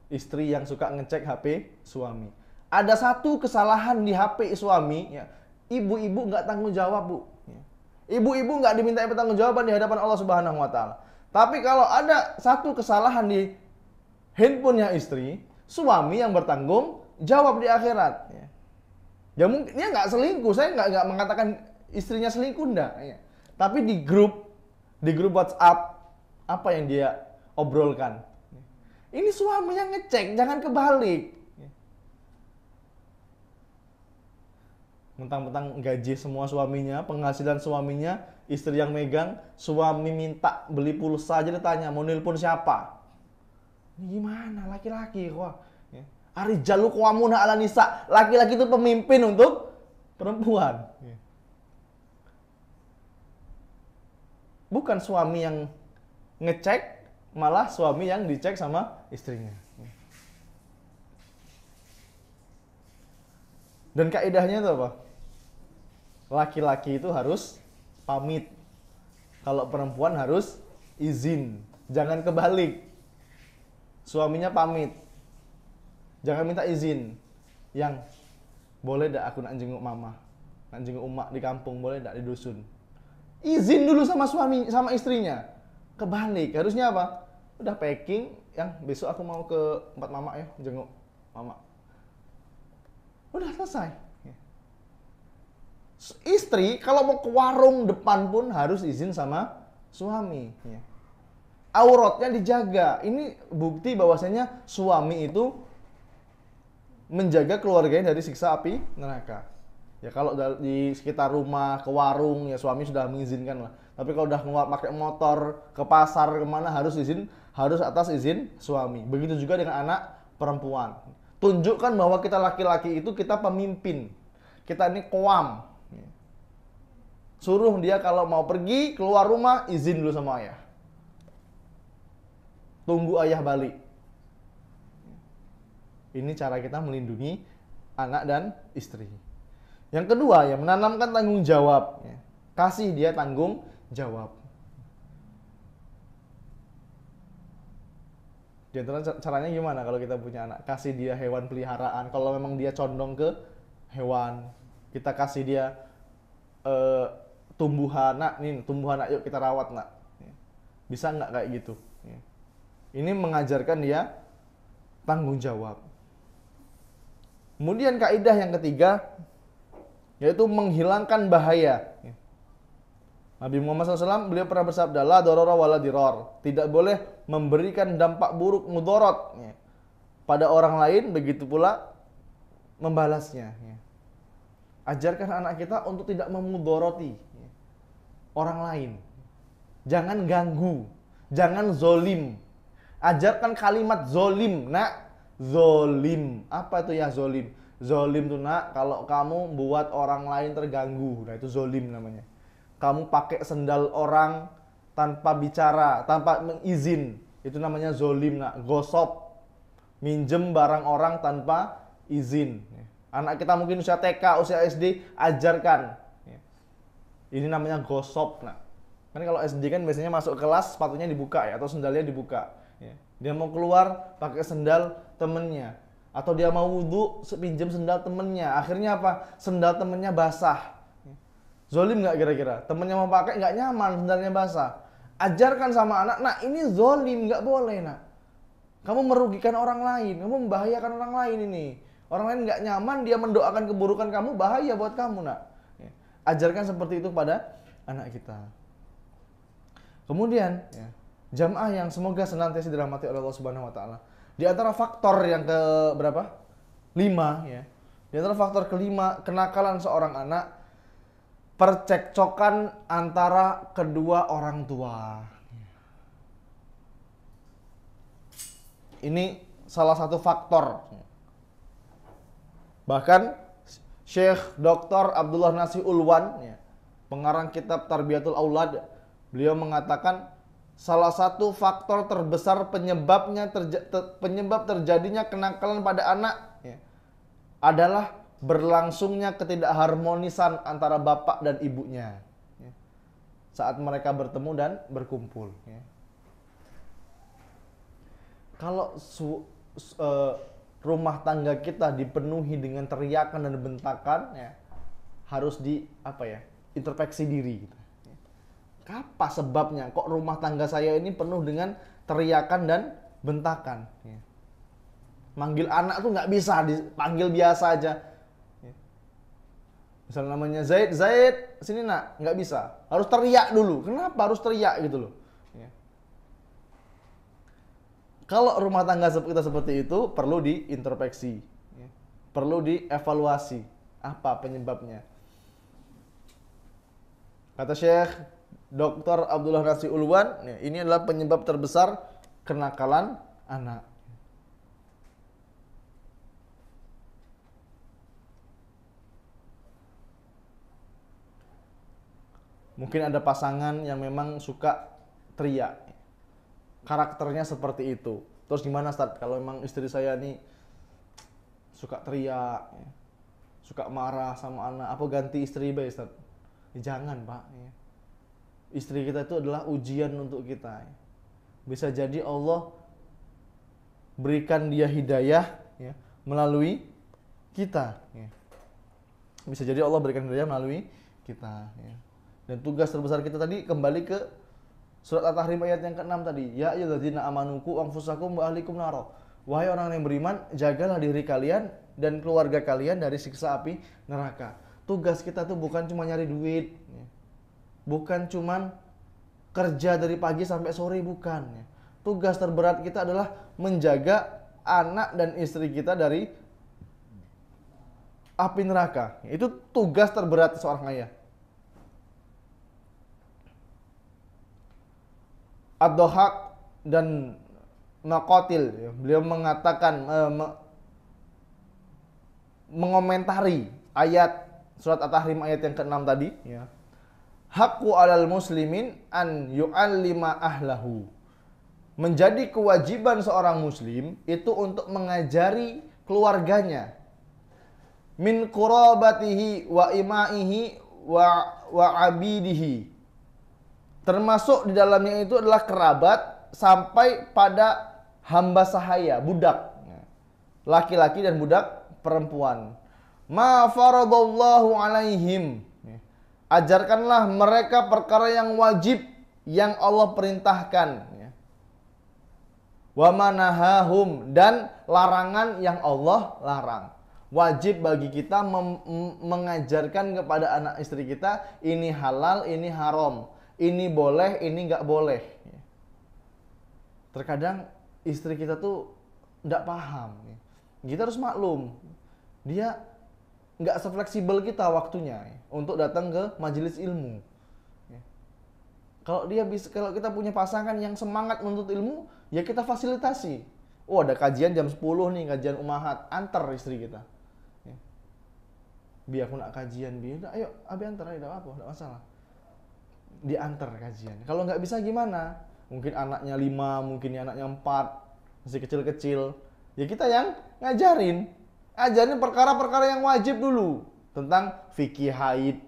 Istri yang suka ngecek HP suami. Ada satu kesalahan di HP suami, ya, ibu-ibu nggak tanggung jawab, Bu. Ibu-ibu nggak diminta pertanggungjawaban di hadapan Allah Subhanahu wa taala. Tapi kalau ada satu kesalahan di handphonenya istri, suami yang bertanggung jawab di akhirat. Ya mungkin dia nggak selingkuh, saya nggak mengatakan istrinya selingkuh, enggak. Tapi di grup WhatsApp, apa yang dia obrolkan? Ini suami yang ngecek, jangan kebalik. Mentang-mentang gaji semua suaminya, penghasilan suaminya, istri yang megang, suami minta beli pulsa aja ditanya, mau nelpon siapa? Ini gimana laki-laki kok? Arijalu qawwamuna 'alan nisa. Laki-laki itu pemimpin untuk perempuan. Bukan suami yang ngecek, malah suami yang dicek sama istrinya. Dan kaidahnya itu apa? Laki-laki itu harus pamit. Kalau perempuan harus izin. Jangan kebalik. Suaminya pamit. Jangan minta izin. Yang boleh dak aku nak jenguk mama, nak jenguk emak di kampung, boleh dak di dusun. Izin dulu sama suami, sama istrinya. Kebalik. Harusnya apa? Udah packing, yang besok aku mau ke tempat mama ya, jenguk mama. Udah selesai. Istri kalau mau ke warung depan pun harus izin sama suami. Auratnya dijaga. Ini bukti bahwasanya suami itu menjaga keluarganya dari siksa api neraka. Ya kalau di sekitar rumah, ke warung, ya suami sudah mengizinkan lah. Tapi kalau udah keluar pakai motor, ke pasar, kemana harus izin, harus atas izin suami. Begitu juga dengan anak perempuan. Tunjukkan bahwa kita laki-laki itu kita pemimpin. Kita ini qawam. Suruh dia kalau mau pergi, keluar rumah, izin dulu sama ayah. Tunggu ayah balik. Ini cara kita melindungi anak dan istri. Yang kedua, ya menanamkan tanggung jawab. Kasih dia tanggung jawab. Di antara caranya gimana kalau kita punya anak? Kasih dia hewan peliharaan. Kalau memang dia condong ke hewan, kita kasih dia tumbuhan. Nak, nih tumbuhan, nak, yuk kita rawat, nak. Bisa nggak kayak gitu? Ini mengajarkan dia tanggung jawab. Kemudian kaidah yang ketiga, yaitu menghilangkan bahaya. Nabi Muhammad SAW beliau pernah bersabda, la dorora wala diror. Tidak boleh memberikan dampak buruk mudorot pada orang lain, begitu pula membalasnya. Ajarkan anak kita untuk tidak memudoroti orang lain. Jangan ganggu, jangan zolim. Ajarkan kalimat zolim, nak. Zolim. Apa itu ya zolim? Zolim itu nak, kalau kamu buat orang lain terganggu. Nah itu zolim namanya. Kamu pakai sendal orang tanpa bicara, tanpa mengizin. Itu namanya zolim nak. Gosop. Minjem barang orang tanpa izin. Anak kita mungkin usia TK, usia SD, ajarkan. Ini namanya gosop nak. Kan kalau SD kan biasanya masuk kelas sepatunya dibuka ya, atau sendalnya dibuka. Dia mau keluar pakai sendal temennya, atau dia mau wudhu pinjam sendal temennya. Akhirnya apa? Sendal temennya basah. Zolim nggak kira-kira? Temennya mau pakai nggak nyaman, sendalnya basah. Ajarkan sama anak, nah ini zolim, nggak boleh nak. Kamu merugikan orang lain, kamu membahayakan orang lain ini. Orang lain nggak nyaman, dia mendoakan keburukan kamu, bahaya buat kamu nak. Ajarkan seperti itu pada anak kita. Kemudian jamaah yang semoga senantiasa dirahmati oleh Allah Subhanahu wa taala. Di antara faktor yang ke berapa? 5 ya. Di antara faktor kelima kenakalan seorang anak, percekcokan antara kedua orang tua. Ini salah satu faktor. Bahkan Syekh Dr. Abdullah Nasih Ulwan, pengarang kitab Tarbiyatul Aulad, beliau mengatakan salah satu faktor terbesar penyebab terjadinya kenakalan pada anak adalah berlangsungnya ketidakharmonisan antara bapak dan ibunya saat mereka bertemu dan berkumpul. Kalau rumah tangga kita dipenuhi dengan teriakan dan bentakan, harus introspeksi diri. Apa sebabnya? Kok rumah tangga saya ini penuh dengan teriakan dan bentakan? Manggil anak tuh nggak bisa, dipanggil biasa aja. Misalnya namanya Zaid, Zaid, sini nak, nggak bisa. Harus teriak dulu. Kenapa harus teriak gitu loh? Kalau rumah tangga kita seperti itu, perlu diintrospeksi, perlu dievaluasi. Apa penyebabnya? Kata Syekh Dr. Abdullah Nasih Ulwan, ini adalah penyebab terbesar kenakalan anak. Mungkin ada pasangan yang memang suka teriak, karakternya seperti itu. Terus gimana Ustaz? Kalau memang istri saya nih suka teriak, suka marah sama anak, apa ganti istri baik Ustaz? Jangan Pak. Istri kita itu adalah ujian untuk kita. Bisa jadi Allah berikan dia hidayah melalui kita. Bisa jadi Allah berikan hidayah melalui kita. Dan tugas terbesar kita tadi kembali ke surat At-Tahrim ayat yang ke-6 tadi. Ya ayyuhalladzina amanu qu anfusakum wa ahlikum nar. Wahai orang yang beriman, jagalah diri kalian dan keluarga kalian dari siksa api neraka. Tugas kita tuh bukan cuma nyari duit, bukan cuma kerja dari pagi sampai sore, bukan. Tugas terberat kita adalah menjaga anak dan istri kita dari api neraka. Itu tugas terberat seorang ayah. Ad-Dhahak dan Maqatil, beliau mengatakan mengomentari ayat surat At-Tahrim ayat yang ke-6 tadi, haqqu 'alal muslimin an yu'allima ahlahu. Menjadi kewajiban seorang muslim itu untuk mengajari keluarganya, min qurabatihi wa imaihi wa abidihi. Termasuk di dalamnya itu adalah kerabat sampai pada hamba sahaya, budak, laki-laki dan budak perempuan. Ma faradallahu alaihim. Ajarkanlah mereka perkara yang wajib yang Allah perintahkan. Wa manahahum, dan larangan yang Allah larang. Wajib bagi kita mengajarkan kepada anak istri kita, ini halal, ini haram, ini boleh, ini nggak boleh. Terkadang istri kita tuh nggak paham. Kita harus maklum, dia nggak sefleksibel kita waktunya untuk datang ke majelis ilmu. Kalau kita punya pasangan yang semangat menuntut ilmu, ya kita fasilitasi. Oh, ada kajian jam 10 nih, kajian umahat, antar istri kita. Biar aku nak kajian, biar ayo abi antar, ayo apa, enggak masalah. Diantar kajian. Kalau nggak bisa gimana? Mungkin anaknya 5, mungkin anaknya 4, masih kecil-kecil. Ya kita yang ngajarin. Ajarin perkara-perkara yang wajib dulu. Tentang fikih haid,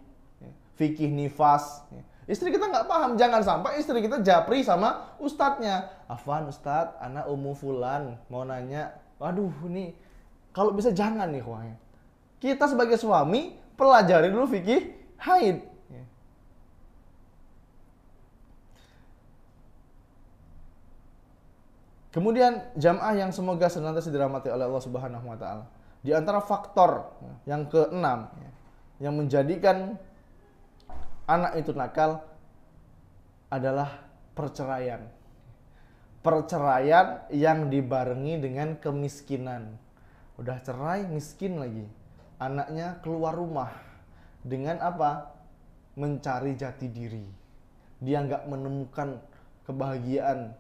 fikih nifas. Istri kita nggak paham, jangan sampai istri kita japri sama ustadznya. Afwan ustadz, anak fulan mau nanya. Waduh, ini kalau bisa jangan nih wahai. Kita sebagai suami pelajari dulu fikih haid. Kemudian jamaah yang semoga senantiasa dirahmati oleh Allah Subhanahu wa taala. Di antara faktor yang keenam yang menjadikan anak itu nakal adalah perceraian. Perceraian yang dibarengi dengan kemiskinan. Udah cerai, miskin lagi. Anaknya keluar rumah dengan apa? Mencari jati diri. Dia nggak menemukan kebahagiaan.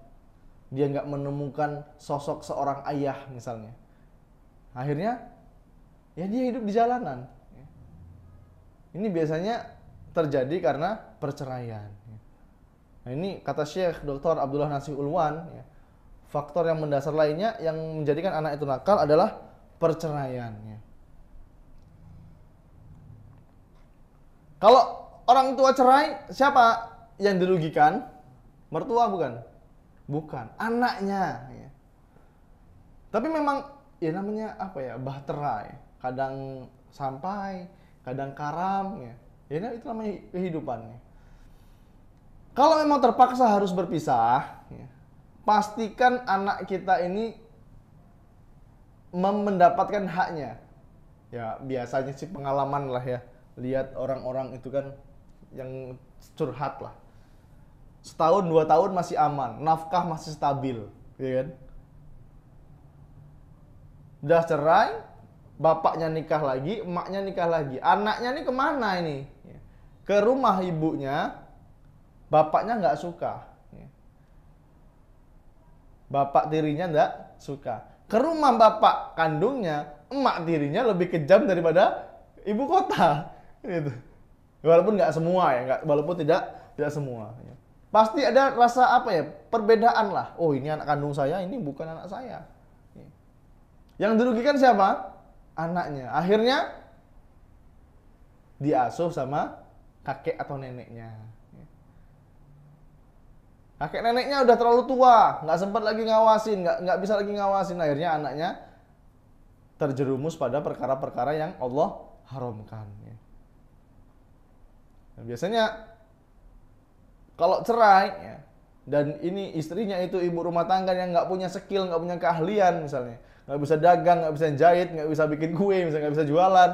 Dia nggak menemukan sosok seorang ayah misalnya. Akhirnya, ya dia hidup di jalanan. Ini biasanya terjadi karena perceraian. Nah ini kata Syekh Dr. Abdullah Nasih Ulwan, faktor yang mendasar lainnya yang menjadikan anak itu nakal adalah perceraian. Kalau orang tua cerai, siapa yang dirugikan? Mertua bukan? Bukan, anaknya. Tapi memang ya namanya apa ya, bahtera. Kadang sampai, kadang karam. Ya itu namanya kehidupan. Kalau memang terpaksa harus berpisah, pastikan anak kita ini mendapatkan haknya. Ya biasanya sih pengalaman lah ya. Lihat orang-orang itu kan yang curhat lah. Setahun 2 tahun masih aman, nafkah masih stabil, ya kan? Udah cerai, bapaknya nikah lagi, emaknya nikah lagi. Anaknya ini kemana ini? Ke rumah ibunya, bapaknya nggak suka. Bapak tirinya nggak suka. Ke rumah bapak kandungnya, emak tirinya lebih kejam daripada ibu kota. Gitu. Walaupun nggak semua ya, walaupun tidak semua. Pasti ada rasa apa ya, perbedaan lah. Oh ini anak kandung saya, ini bukan anak saya. Yang dirugikan siapa? Anaknya. Akhirnya diasuh sama kakek atau neneknya. Kakek neneknya udah terlalu tua, nggak sempat lagi ngawasin, nggak bisa lagi ngawasin. Akhirnya anaknya terjerumus pada perkara-perkara yang Allah haramkan. Nah, biasanya kalau cerai dan ini istrinya itu ibu rumah tangga yang nggak punya skill, nggak punya keahlian misalnya, nggak bisa dagang, nggak bisa jahit, nggak bisa bikin kue, misalnya nggak bisa jualan.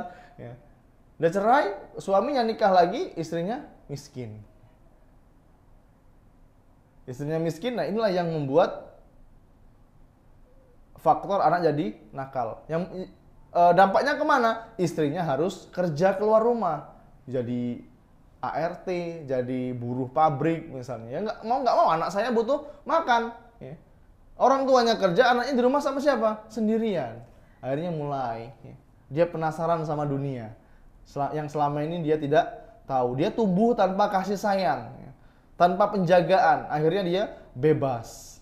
Udah cerai, suaminya nikah lagi, istrinya miskin. Istrinya miskin, nah inilah yang membuat faktor anak jadi nakal. Yang dampaknya kemana? Istrinya harus kerja keluar rumah, jadi ART, jadi buruh pabrik misalnya. Ya nggak mau anak saya butuh makan. Orang tuanya kerja, anaknya di rumah sama siapa? Sendirian. Akhirnya mulai dia penasaran sama dunia. Yang selama ini dia tidak tahu. Dia tumbuh tanpa kasih sayang, tanpa penjagaan. Akhirnya dia bebas.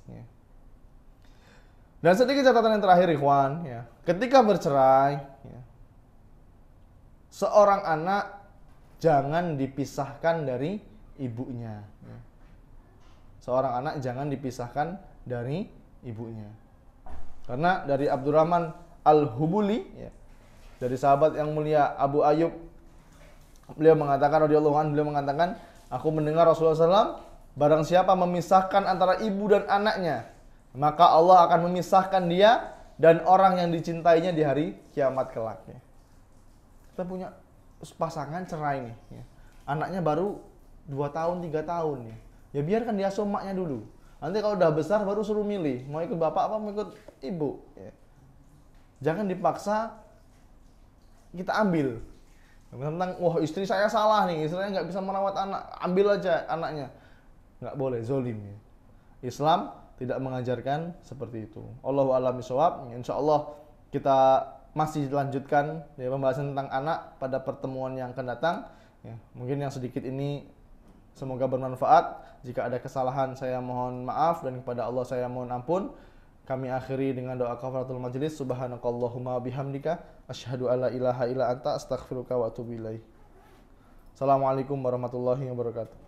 Dan sedikit catatan yang terakhir, ikhwan. Ketika bercerai, seorang anak jangan dipisahkan dari ibunya. Seorang anak jangan dipisahkan dari ibunya. Karena dari Abdurrahman Al-Hubuli, dari sahabat yang mulia Abu Ayyub, beliau mengatakan, aku mendengar Rasulullah SAW, barang siapa memisahkan antara ibu dan anaknya, maka Allah akan memisahkan dia dan orang yang dicintainya di hari kiamat kelak. Ya. Kita punya pasangan cerai nih, ya. Anaknya baru 2 tahun 3 tahun, ya biarkan dia asuh emaknya dulu. Nanti kalau udah besar baru suruh milih mau ikut bapak apa mau ikut ibu, ya. Jangan dipaksa kita ambil tentang wah istri saya salah nih, istrinya nggak bisa merawat anak, ambil aja anaknya. Nggak boleh, zolim, ya. Islam tidak mengajarkan seperti itu. Allahu a'lam bishawab. Insyaallah kita masih lanjutkan ya, pembahasan tentang anak pada pertemuan yang akan datang. Ya, mungkin yang sedikit ini semoga bermanfaat. Jika ada kesalahan saya mohon maaf dan kepada Allah saya mohon ampun. Kami akhiri dengan doa kafaratul majelis. Subhanakallahumma bihamdika asyhadu alla ilaha illa anta astaghfiruka wa atubu ilaik. Assalamualaikum warahmatullahi wabarakatuh.